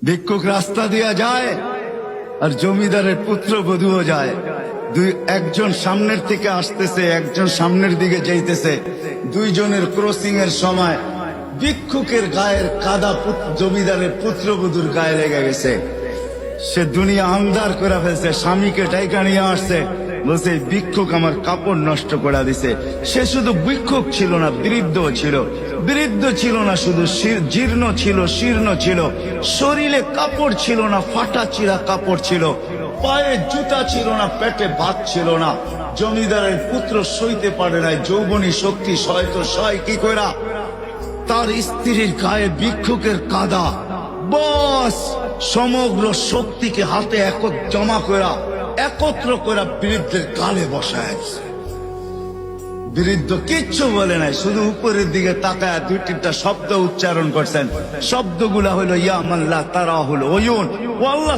ভিক্ষুক রাস্তা দিয়া যায় আর জমিদারের পুত্রবধূও যায়। একজন সামনের থেকে আসতেছে, একজন সামনের দিকে যাইতেছে। দুইজনের ক্রসিং এর সময় ভিক্ষুকের গায়ের কাদা জমিদারের পুত্রবধূর গায়ে লেগে গেছে। সে দুনিয়া আন্ধার করে ফেলছে, স্বামীকে টাইকা নিয়ে আসছে, বলছে ভিক্ষুক আমার কাপড় নষ্ট করে দিছে। সে শুধু ভিক্ষুক ছিল না, বৃদ্ধ ছিল। বৃদ্ধ ছিল না শুধু, জীর্ণ ছিল, শীর্ণ ছিল। শরীরে কাপড় ছিল না, ফাটা চিরা কাপড় ছিল। পায়ে জুতা ছিল না, পেটে ভাত ছিল না। জমিদারের পুত্র সইতে পারে নাই, যৌবনী শক্তি সয় তো সয় কি কইরা। তার স্ত্রীর গায়ে ভিক্ষুকের কাদা, বস সমগ্র শক্তিকে হাতে জমা করা, একত্র করা বৃদ্ধের গালে বসায়। বৃদ্ধ কিচ্ছু বলে নাই, শুধু উপরের দিকে তাকায় দুই তিনটা শব্দ উচ্চারণ করছেন। শব্দগুলা হলো ইয়া মাল্লাহ তারা হলো ওয়ুন, ও আল্লাহ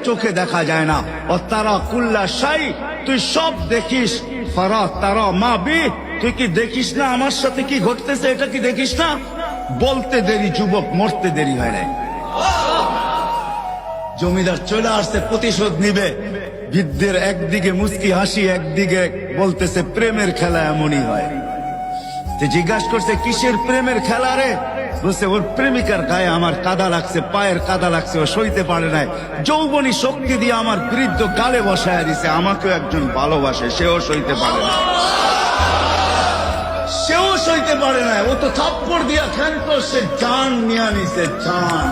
চোখে দেখা যায় না। ও তারা কুল্লা শাই, তুই সব দেখিস। ফারা তারা মা বি, তুই কি দেখিস না আমার সাথে কি ঘটতেছে, এটা কি দেখিস না? বলতে দেরি যুবক, মরতে দেরি হয় নাই। জমিদার চলে আসছে, প্রতিশোধ নিবে। বৃদ্ধের একদিকে মুস্কি হাসি, একদিকে বলতেছে প্রেমের খেলা এমনই হয়। জিজ্ঞাসা করছে কিসের প্রেমের খেলা রে? বলছে ওর প্রেমিকার গায়ে আমার কাদা লাগছে, পায়ের কাদা লাগছে, ও সইতে পারে নাই। যৌবনী শক্তি দিয়ে আমার বৃদ্ধ গালে বসায় দিছে। আমাকেও একজন ভালোবাসে, সেও সইতে পারে না, সেও সইতে পারে না। ও তো থাপ্পড় দিয়া ক্ষান্ত, সে জান নিয়ে নিছে, জান।